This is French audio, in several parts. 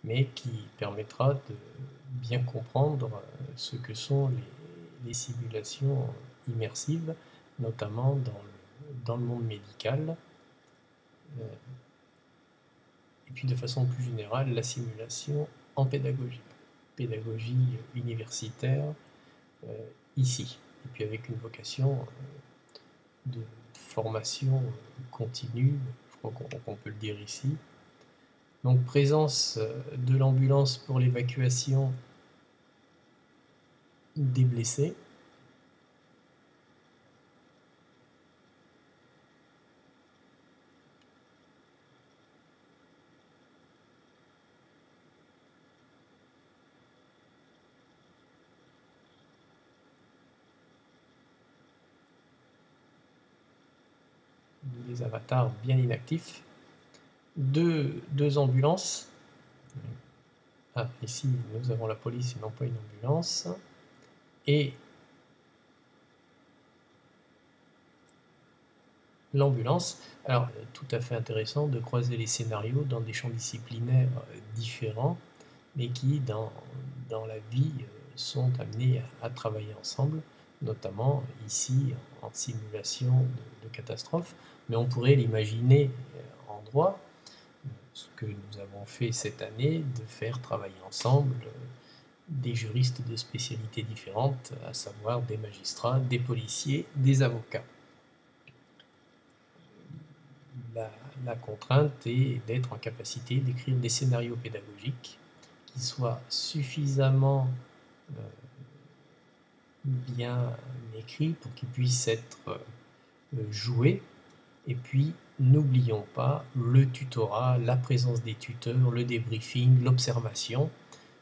mais qui permettra de bien comprendre ce que sont les simulations immersives, notamment dans le monde médical, et puis de façon plus générale, la simulation en pédagogie universitaire ici, et puis avec une vocation de formation continue, je crois qu'on peut le dire ici. Donc présence de l'ambulance pour l'évacuation des blessés. Des avatars bien inactifs. Deux ambulances. Ah, ici, nous avons la police et non pas une ambulance. Et l'ambulance. Alors, tout à fait intéressant de croiser les scénarios dans des champs disciplinaires différents, mais qui, dans la vie, sont amenés à travailler ensemble, notamment ici en simulation de catastrophe. Mais on pourrait l'imaginer en droit, ce que nous avons fait cette année, de faire travailler ensemble des juristes de spécialités différentes, à savoir des magistrats, des policiers, des avocats. La contrainte est d'être en capacité d'écrire des scénarios pédagogiques qui soient suffisamment bien écrits pour qu'ils puissent être joués. Et puis, n'oublions pas le tutorat, la présence des tuteurs, le débriefing, l'observation,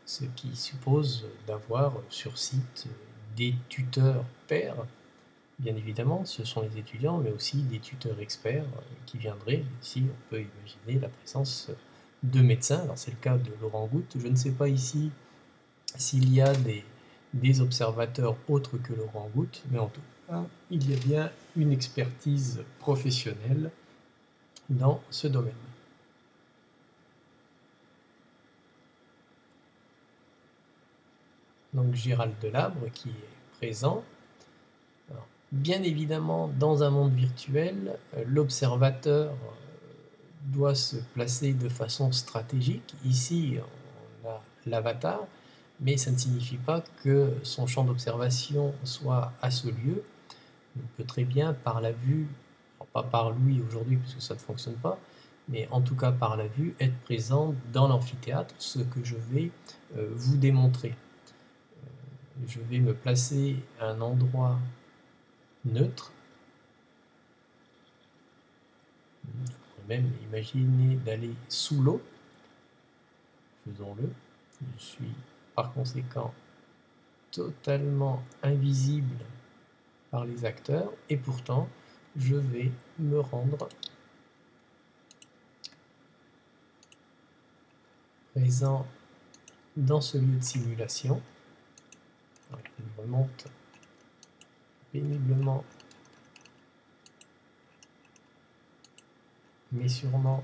ce qui suppose d'avoir sur site des tuteurs pairs. Bien évidemment, ce sont les étudiants, mais aussi des tuteurs experts qui viendraient. Ici, on peut imaginer la présence de médecins. Alors, c'est le cas de Laurent Goutte. Je ne sais pas ici s'il y a des observateurs autres que Laurent Goutte, mais en tout cas, il y a bien une expertise professionnelle dans ce domaine. Donc Gérald Delabre qui est présent. Alors, bien évidemment, dans un monde virtuel, l'observateur doit se placer de façon stratégique. Ici, on a l'avatar, mais ça ne signifie pas que son champ d'observation soit à ce lieu. On peut très bien, par la vue, pas par l'ouïe aujourd'hui, puisque ça ne fonctionne pas, mais en tout cas par la vue, être présent dans l'amphithéâtre, ce que je vais vous démontrer. Je vais me placer à un endroit neutre. Je pourrais même imaginer d'aller sous l'eau. Faisons-le. Je suis par conséquent totalement invisible par les acteurs et pourtant je vais me rendre présent dans ce lieu de simulation. Alors, je remonte péniblement mais sûrement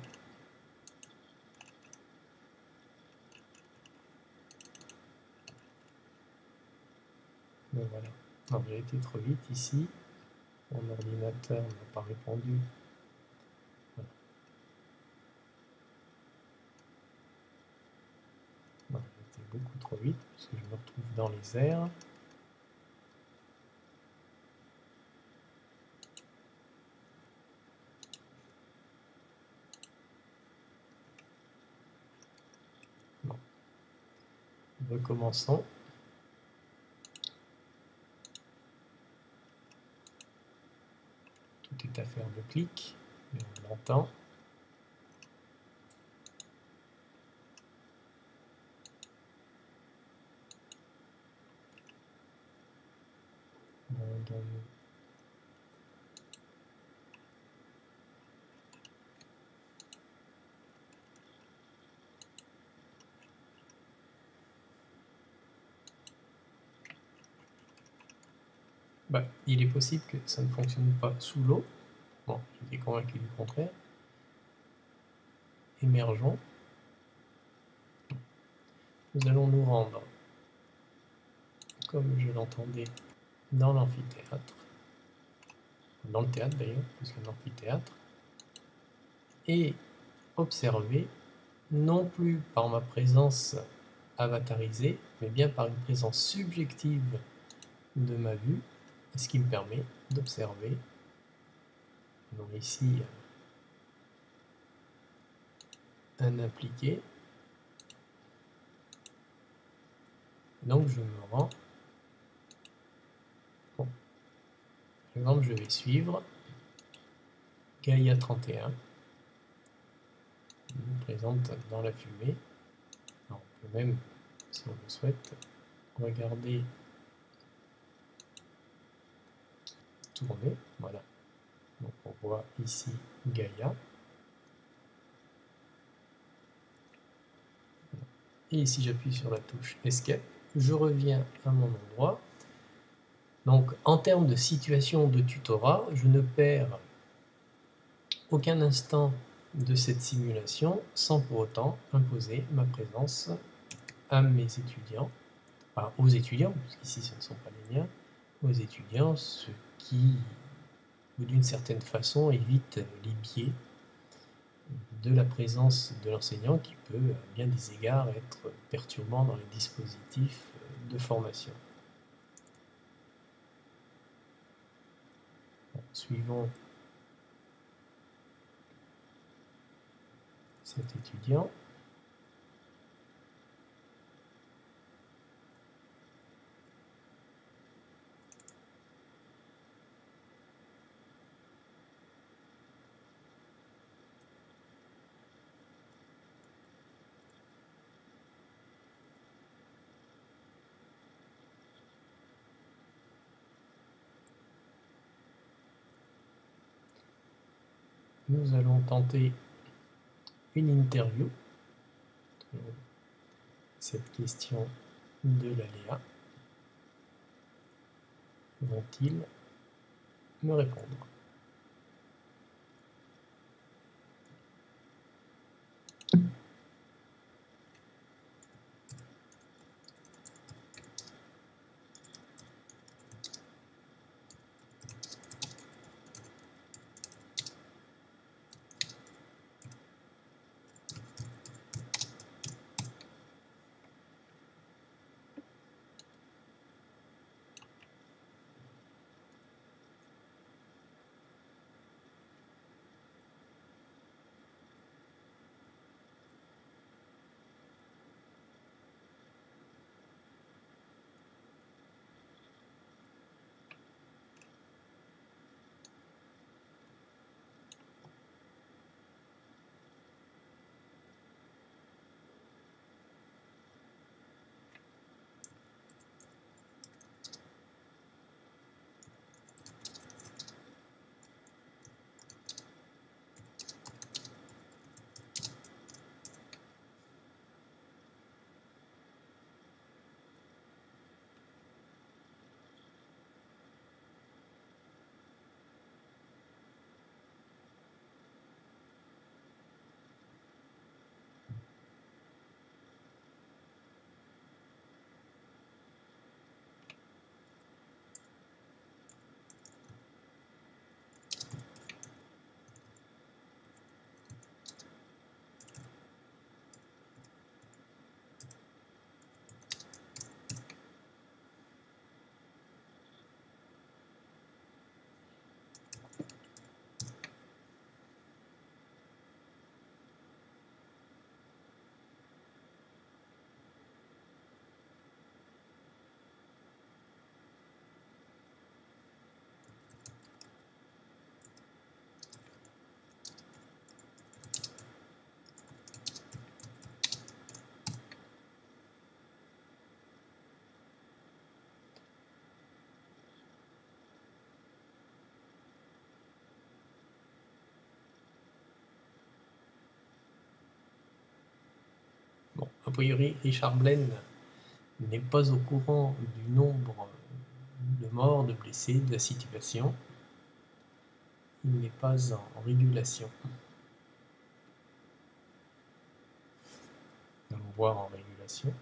voilà. Alors, j'ai été trop vite ici, mon ordinateur n'a pas répondu. Voilà. Non, j'ai été beaucoup trop vite parce que je me retrouve dans les airs. Bon. Recommençons. Tout est affaire de clic, mais on l'entend. Bah, il est possible que ça ne fonctionne pas sous l'eau. Bon, j'étais convaincu du contraire. Émergeons. nous allons nous rendre, comme je l'entendais, dans l'amphithéâtre, dans le théâtre d'ailleurs, plus qu'un amphithéâtre, et observer, non plus par ma présence avatarisée, mais bien par une présence subjective de ma vue, ce qui me permet d'observer. Donc ici, un impliqué. Donc je me rends. Bon. Par exemple, je vais suivre Gaïa 31. Il nous présente dans la fumée. Alors, on peut même, si on le souhaite, regarder tourner. Voilà. Donc on voit ici Gaïa. Et ici j'appuie sur la touche Escape. Je reviens à mon endroit. Donc en termes de situation de tutorat, je ne perds aucun instant de cette simulation sans pour autant imposer ma présence à mes étudiants, enfin aux étudiants, puisqu'ici ce ne sont pas les miens, aux étudiants, ce qui, d'une certaine façon, évite les biais de la présence de l'enseignant qui peut, à bien des égards, être perturbant dans les dispositifs de formation. Bon, suivons cet étudiant. Nous allons tenter une interview. Cette question de l'aléa. Vont-ils me répondre? Bon, a priori, Richard Blaine n'est pas au courant du nombre de morts, de blessés, de la situation. Il n'est pas en régulation. Nous allons voir en régulation.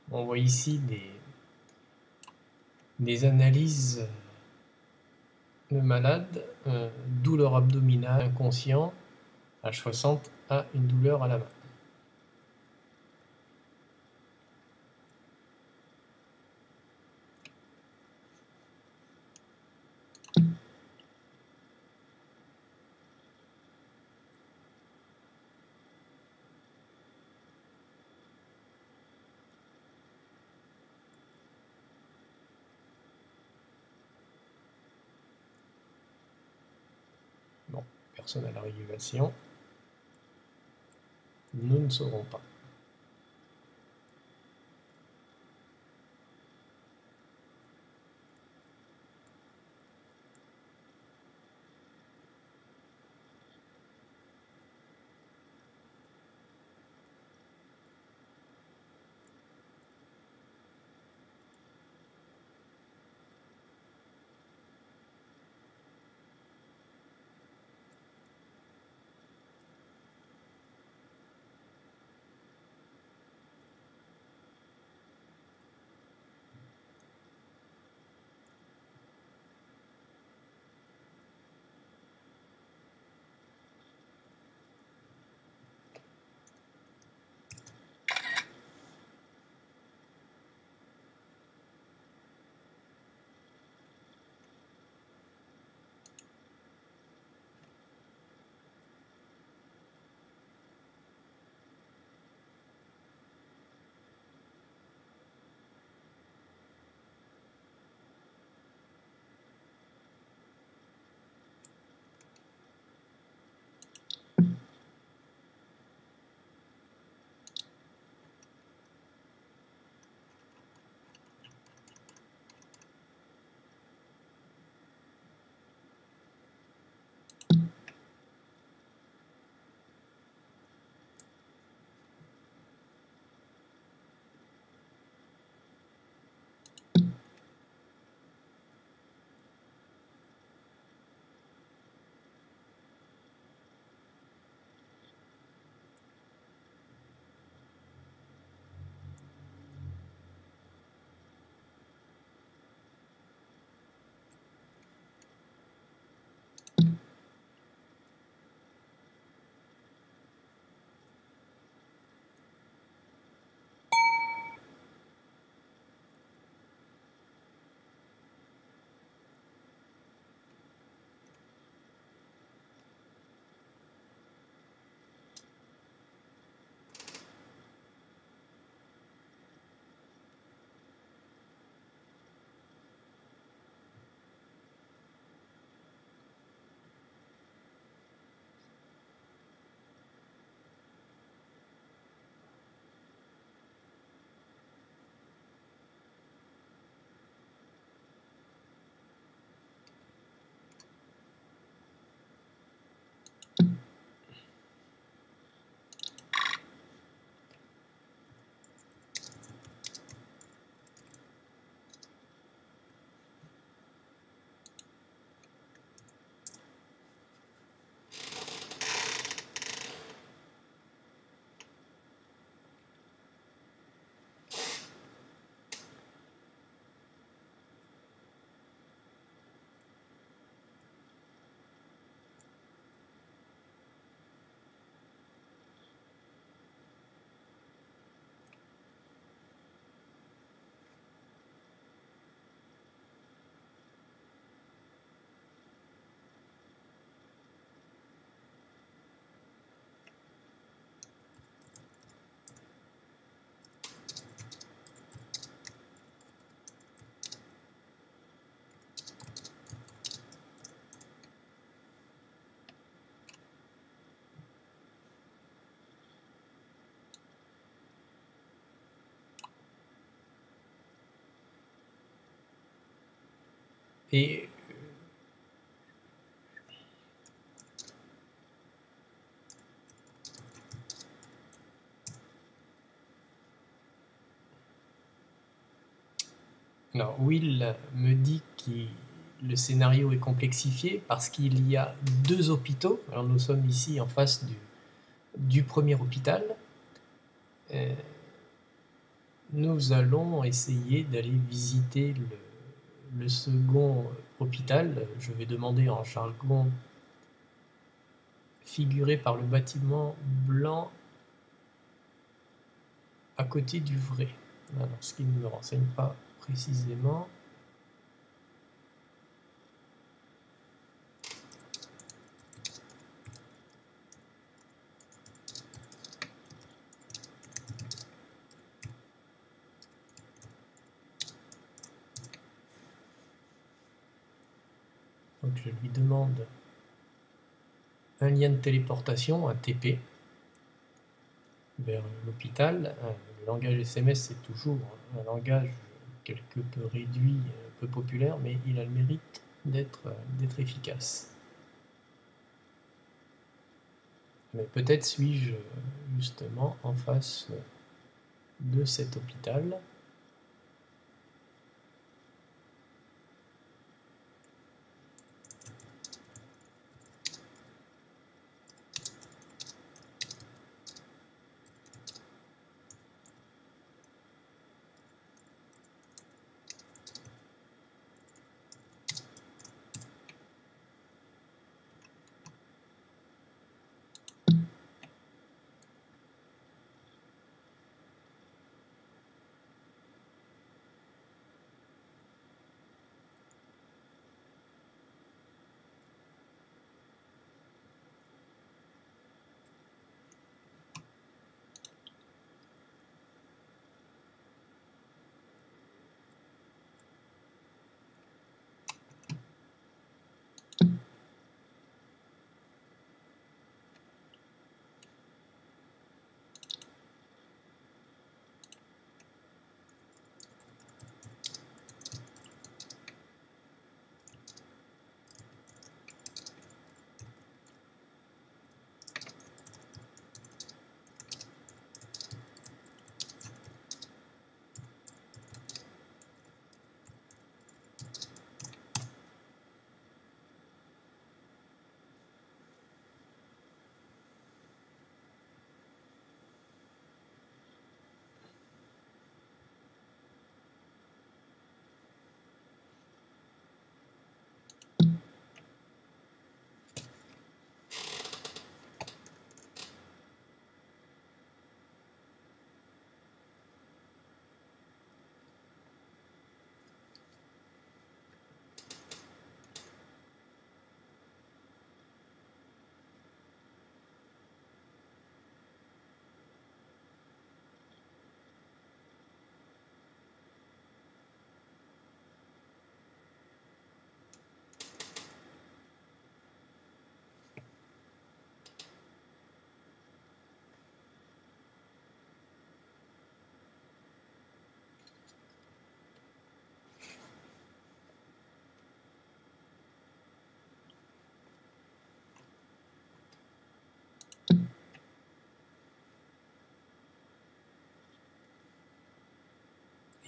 On voit ici des analyses de malades, douleur abdominale, inconscient, H60 a une douleur à la main. Bon, personne à la régulation. Nous ne saurons pas. Et alors, Will me dit que le scénario est complexifié parce qu'il y a deux hôpitaux. Alors nous sommes ici en face du premier hôpital. nous allons essayer d'aller visiter le second hôpital. Je vais demander en jargon figuré par le bâtiment blanc à côté du vrai. Alors, ce qui ne me renseigne pas précisément. Donc je lui demande un lien de téléportation, un TP, vers l'hôpital. Le langage SMS, c'est toujours un langage quelque peu réduit, peu populaire, mais il a le mérite d'être efficace. Mais peut-être suis-je justement en face de cet hôpital.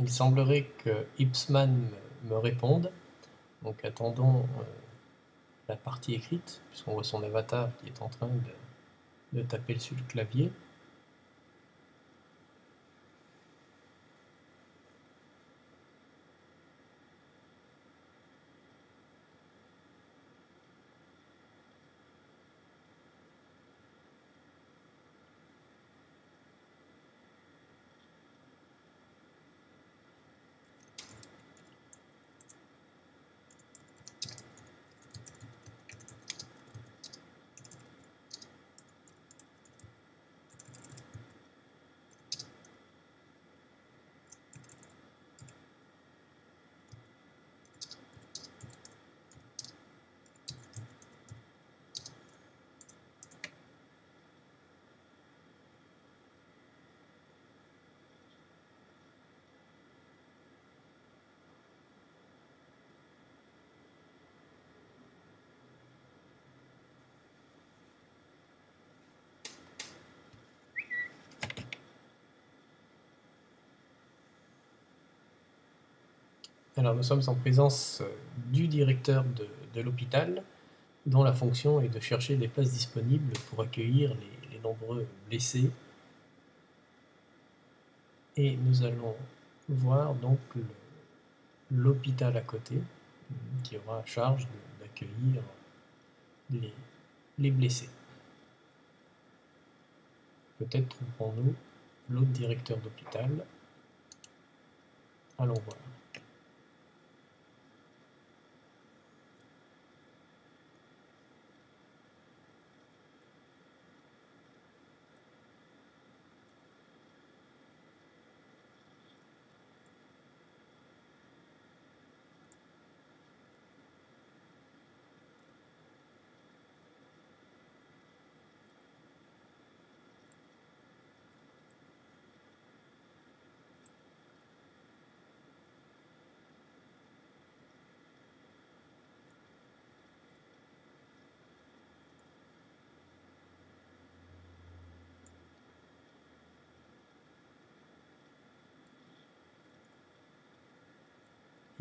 Il semblerait que Ipsman me réponde, donc attendons la partie écrite, puisqu'on voit son avatar qui est en train de taper sur le clavier. Alors nous sommes en présence du directeur de l'hôpital, dont la fonction est de chercher des places disponibles pour accueillir les nombreux blessés. Et nous allons voir donc l'hôpital à côté qui aura à charge d'accueillir les blessés. Peut-être trouverons-nous l'autre directeur d'hôpital. Allons voir.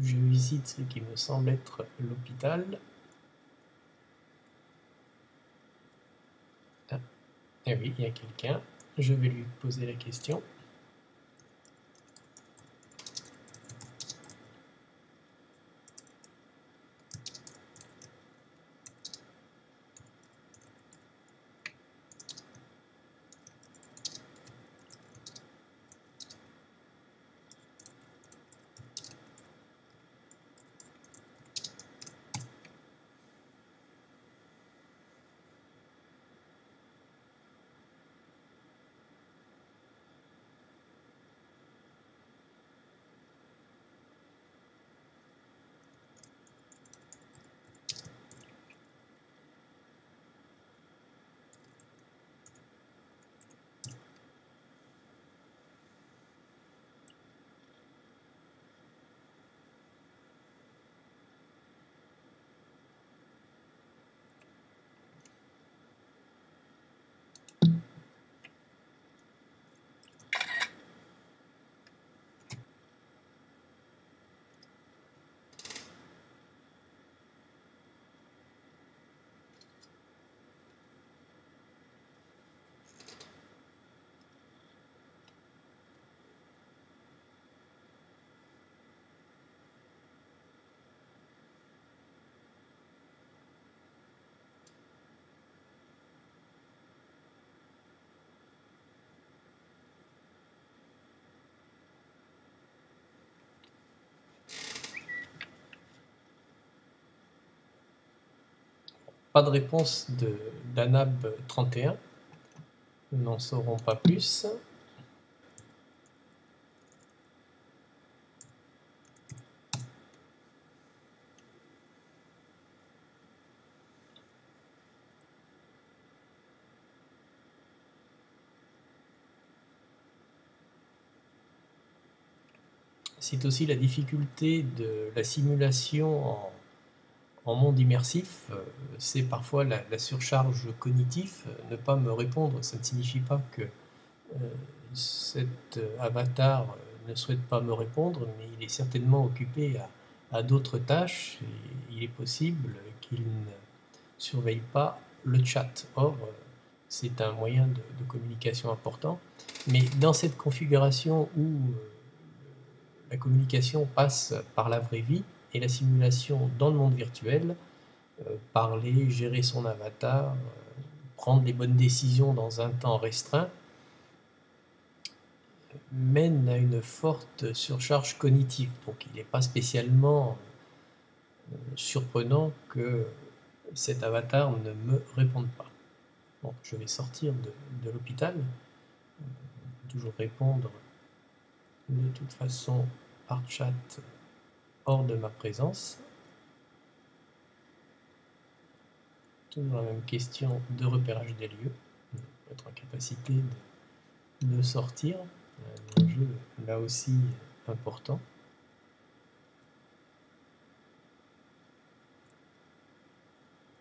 Je visite ce qui me semble être l'hôpital. Ah, eh oui, il y a quelqu'un. Je vais lui poser la question. Pas de réponse d'Anab 31. Nous n'en saurons pas plus. C'est aussi la difficulté de la simulation en monde immersif. C'est parfois la surcharge cognitive. Ne pas me répondre, ça ne signifie pas que cet avatar ne souhaite pas me répondre, mais il est certainement occupé à d'autres tâches et il est possible qu'il ne surveille pas le chat. Or, c'est un moyen de communication important. Mais dans cette configuration où la communication passe par la vraie vie et la simulation dans le monde virtuel, parler, gérer son avatar, prendre les bonnes décisions dans un temps restreint, mène à une forte surcharge cognitive. Donc il n'est pas spécialement surprenant que cet avatar ne me réponde pas. Bon, je vais sortir de l'hôpital. On peut toujours répondre de toute façon par chat hors de ma présence. Toujours la même question de repérage des lieux. On peut être en capacité de sortir. Un enjeu là aussi important.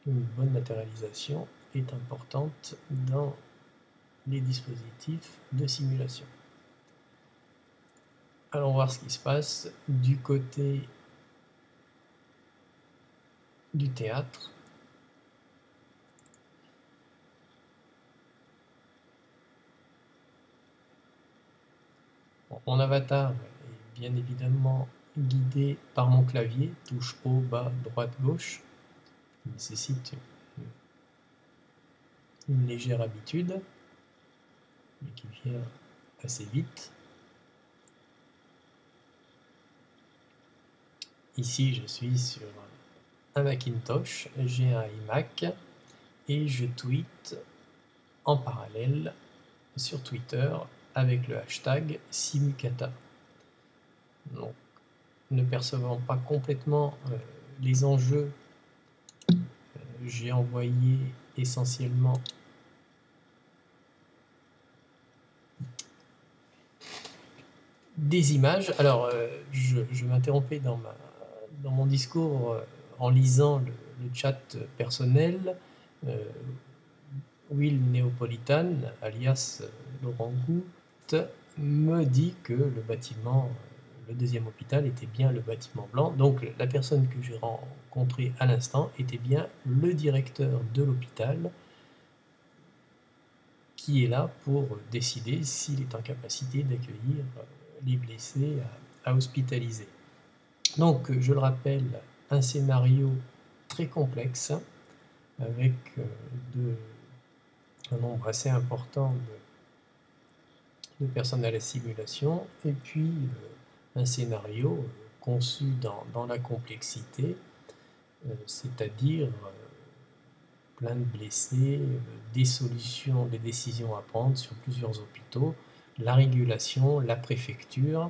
Une bonne matérialisation est importante dans les dispositifs de simulation. Allons voir ce qui se passe du côté du théâtre. Bon, Mon avatar est bien évidemment guidé par mon clavier, touche haut, bas, droite, gauche, qui nécessite une légère habitude, mais qui vient assez vite. Ici, je suis sur un Macintosh, j'ai un iMac et je tweete en parallèle sur Twitter avec le hashtag Simukata. Donc, ne percevant pas complètement les enjeux, j'ai envoyé essentiellement des images. Alors, je m'interrompais dans mon discours en lisant le chat personnel. Will Neapolitan, alias Laurent Goutte, me dit que le bâtiment, le deuxième hôpital, était bien le bâtiment blanc. Donc la personne que j'ai rencontrée à l'instant était bien le directeur de l'hôpital qui est là pour décider s'il est en capacité d'accueillir les blessés à hospitaliser. Donc je le rappelle, un scénario très complexe avec un nombre assez important de personnes à la simulation, et puis un scénario conçu dans la complexité, c'est-à-dire plein de blessés, des solutions, des décisions à prendre sur plusieurs hôpitaux, la régulation, la préfecture,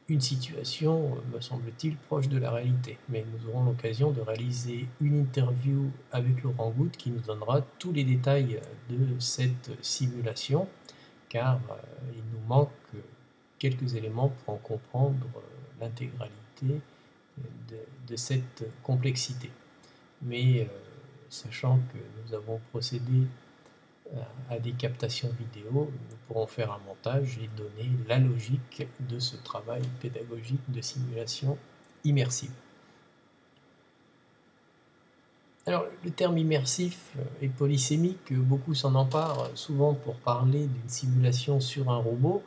une situation, me semble-t-il, proche de la réalité. Mais nous aurons l'occasion de réaliser une interview avec Laurent Goutte qui nous donnera tous les détails de cette simulation, car il nous manque quelques éléments pour en comprendre l'intégralité de cette complexité. Mais sachant que nous avons procédé à des captations vidéo, nous pourrons faire un montage et donner la logique de ce travail pédagogique de simulation immersive. Alors, le terme immersif et polysémique, beaucoup s'en emparent souvent pour parler d'une simulation sur un robot.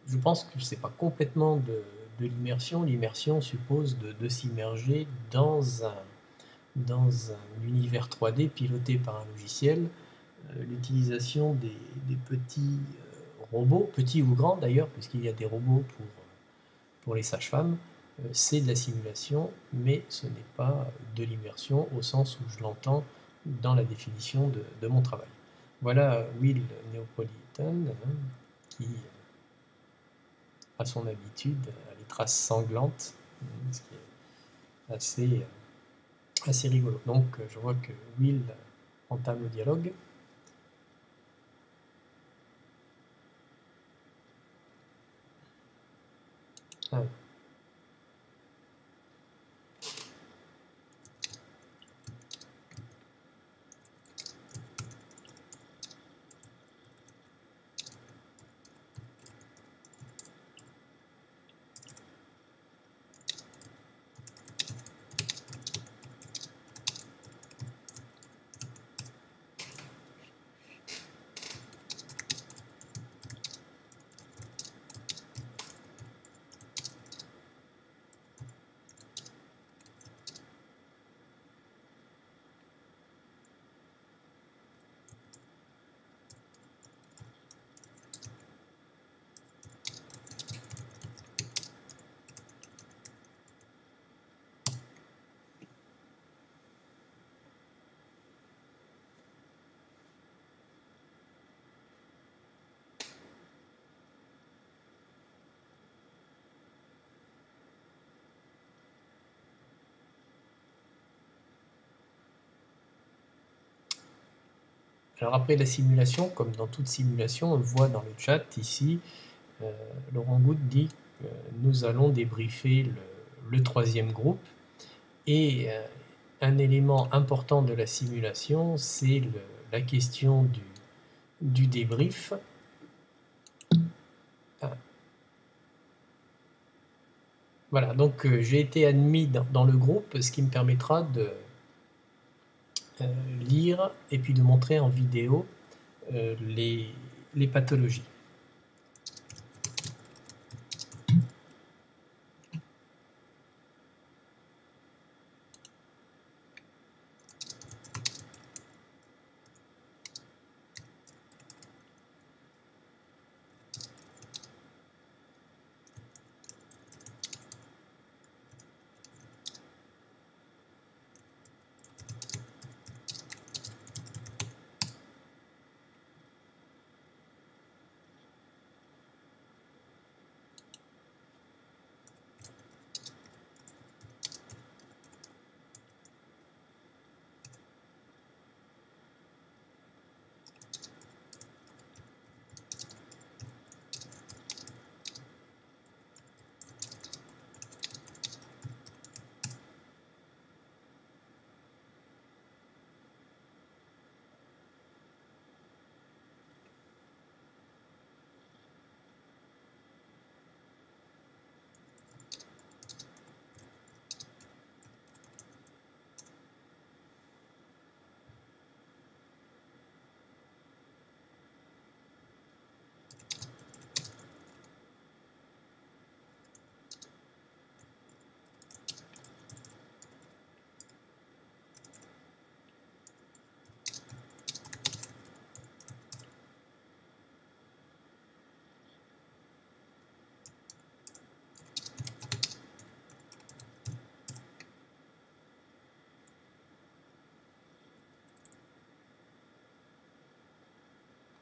Je pense que ce n'est pas complètement de l'immersion. L'immersion suppose de s'immerger dans un univers 3D piloté par un logiciel. L'utilisation des petits robots, petits ou grands d'ailleurs, puisqu'il y a des robots pour les sages-femmes, c'est de la simulation, mais ce n'est pas de l'immersion au sens où je l'entends dans la définition de mon travail. Voilà Will Neapolitan, qui a son habitude à les traces sanglantes, ce qui est assez rigolo. Donc je vois que Will entame le dialogue. Ah. Alors après la simulation, comme dans toute simulation, on le voit dans le chat ici, Laurent Goutte dit que nous allons débriefer le troisième groupe, et un élément important de la simulation, c'est la question du débrief. Voilà, donc j'ai été admis dans le groupe, ce qui me permettra de lire et puis de montrer en vidéo les les pathologies.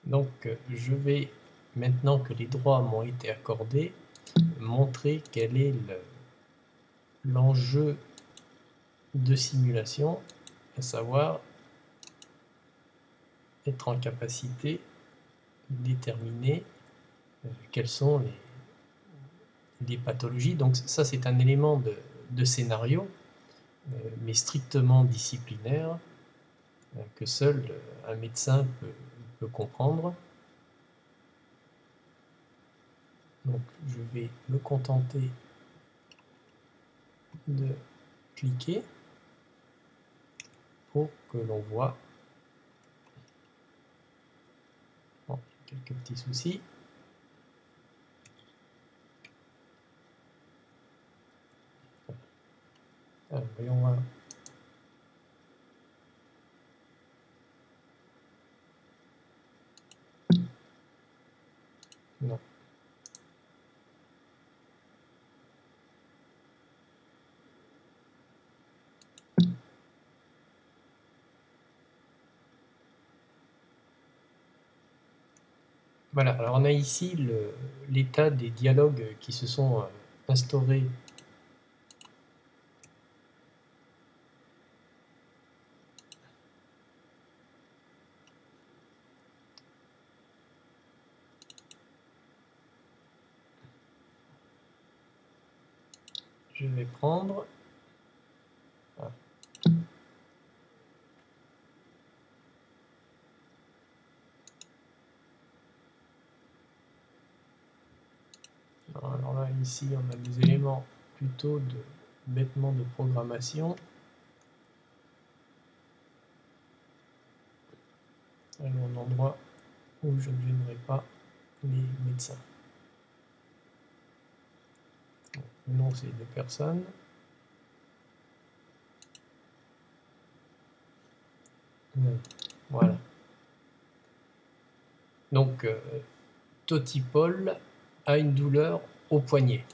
Donc je vais, maintenant que les droits m'ont été accordés, montrer quel est l'enjeu de simulation, à savoir être en capacité de déterminer quelles sont les pathologies. Donc ça, c'est un élément de scénario, mais strictement disciplinaire, que seul un médecin peut comprendre. Donc je vais me contenter de cliquer pour que l'on voit. Bon, quelques petits soucis. Alors, voyons voir. Non. Voilà, alors on a ici l'état des dialogues qui se sont instaurés je vais prendre alors là, ici, on a des éléments plutôt bêtement de programmation. Alors, un endroit où je ne gênerai pas les médecins. Donc, le nom, c'est de personnes. Voilà. Donc, Toti-Paul a une douleur au poignet.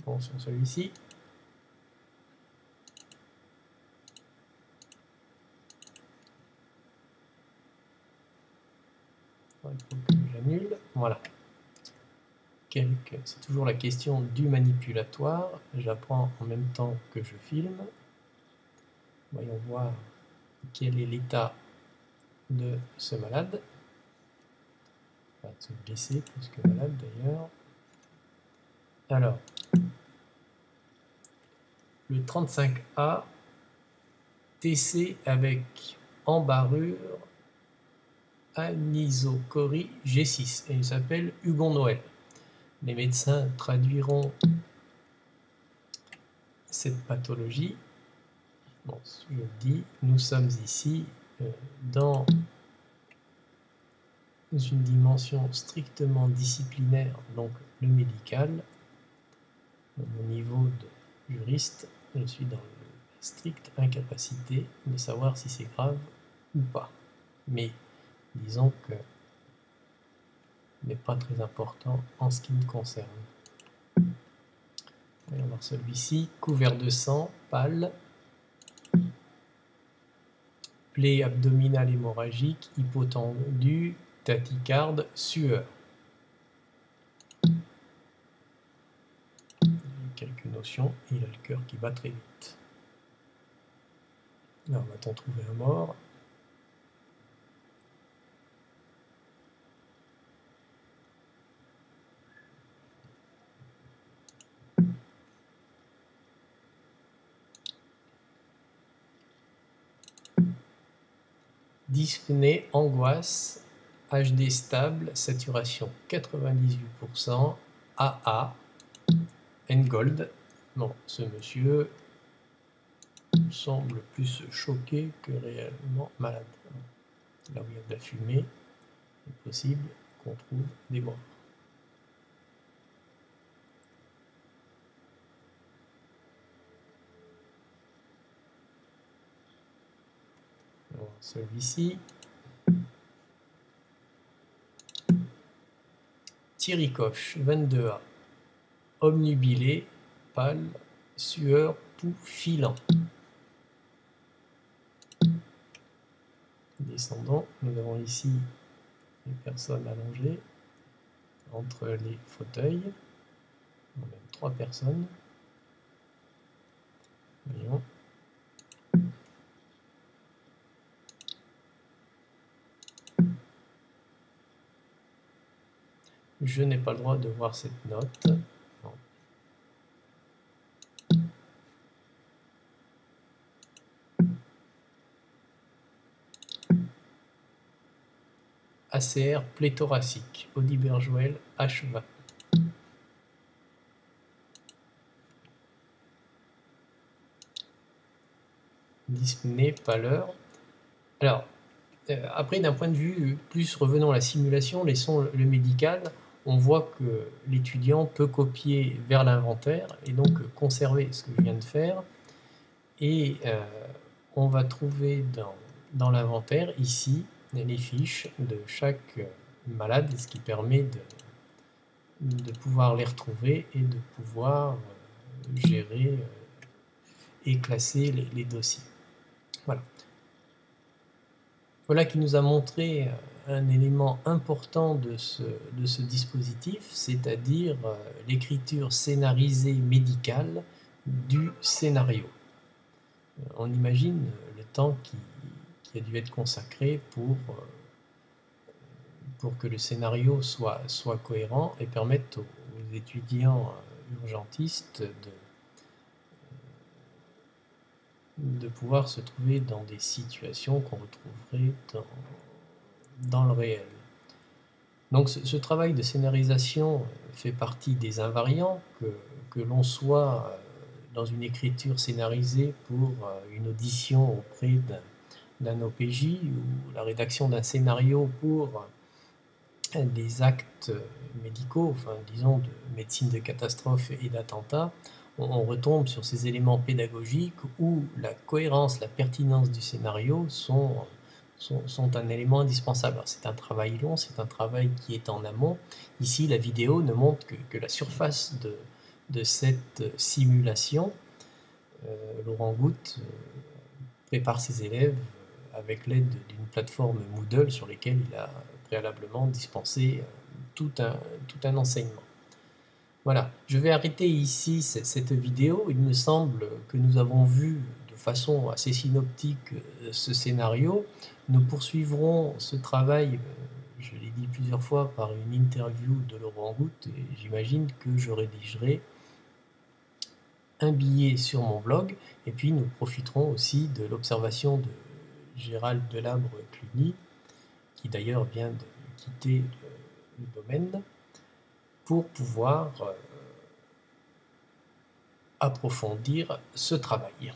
Bon, sur celui-ci. Il faut que j'annule. Voilà. C'est toujours la question du manipulatoire. J'apprends en même temps que je filme. Voyons voir quel est l'état de ce malade. Enfin, de ce blessé plus que malade d'ailleurs. Alors, le 35A, TC avec embarrure anisocorie G6 et il s'appelle Hugon Noël. Les médecins traduiront cette pathologie, bon, je le dis, nous sommes ici dans une dimension strictement disciplinaire, donc le médical. Au niveau de juriste, je suis dans la stricte incapacité de savoir si c'est grave ou pas. Mais disons que ce n'est pas très important en ce qui me concerne. Voyons voir celui-ci, couvert de sang, pâle, plaie abdominale hémorragique, hypotendue, tachycarde, sueur. Quelques notions, il a le cœur qui bat très vite. Là, va-t-on trouver un mort? Dyspnée, angoisse, HD stable, saturation 98%, AA, N-Gold. Bon, ce monsieur semble plus choqué que réellement malade. Là où il y a de la fumée, il est possible qu'on trouve des morts. Celui-ci, Thierry Coche, 22A, omnubilé, pâle, sueur, pouls filant. Descendons, nous avons ici une personne allongée entre les fauteuils, même 3 personnes. Voyons. Je n'ai pas le droit de voir cette note. Non. ACR pléthoracique, Audiberjoel, H20. Dyspnée, pâleur. Alors, après, d'un point de vue plus revenant à la simulation, laissons le médical, on voit que l'étudiant peut copier vers l'inventaire et donc conserver ce que je viens de faire. Et on va trouver dans l'inventaire, ici, les fiches de chaque malade, ce qui permet de pouvoir les retrouver et de pouvoir gérer et classer les dossiers. Voilà. Voilà qui nous a montré un élément important de ce dispositif, c'est-à-dire l'écriture scénarisée médicale du scénario. On imagine le temps qui a dû être consacré pour que le scénario soit cohérent et permette aux étudiants urgentistes de pouvoir se trouver dans des situations qu'on retrouverait dans le réel. Donc ce travail de scénarisation fait partie des invariants que l'on soit dans une écriture scénarisée pour une audition auprès d'un OPJ ou la rédaction d'un scénario pour des actes médicaux, enfin disons de médecine de catastrophe et d'attentat. On retombe sur ces éléments pédagogiques où la cohérence, la pertinence du scénario sont un élément indispensable. C'est un travail long, c'est un travail qui est en amont. Ici, la vidéo ne montre que la surface de cette simulation. Laurent Goutte prépare ses élèves avec l'aide d'une plateforme Moodle sur laquelle il a préalablement dispensé tout un enseignement. Voilà, je vais arrêter ici cette vidéo. Il me semble que nous avons vu de façon assez synoptique ce scénario. Nous poursuivrons ce travail, je l'ai dit plusieurs fois, par une interview de Laurent Goutte, et j'imagine que je rédigerai un billet sur mon blog, et puis nous profiterons aussi de l'observation de Gérald Delabre-Cluny, qui d'ailleurs vient de quitter le domaine, pour pouvoir approfondir ce travail.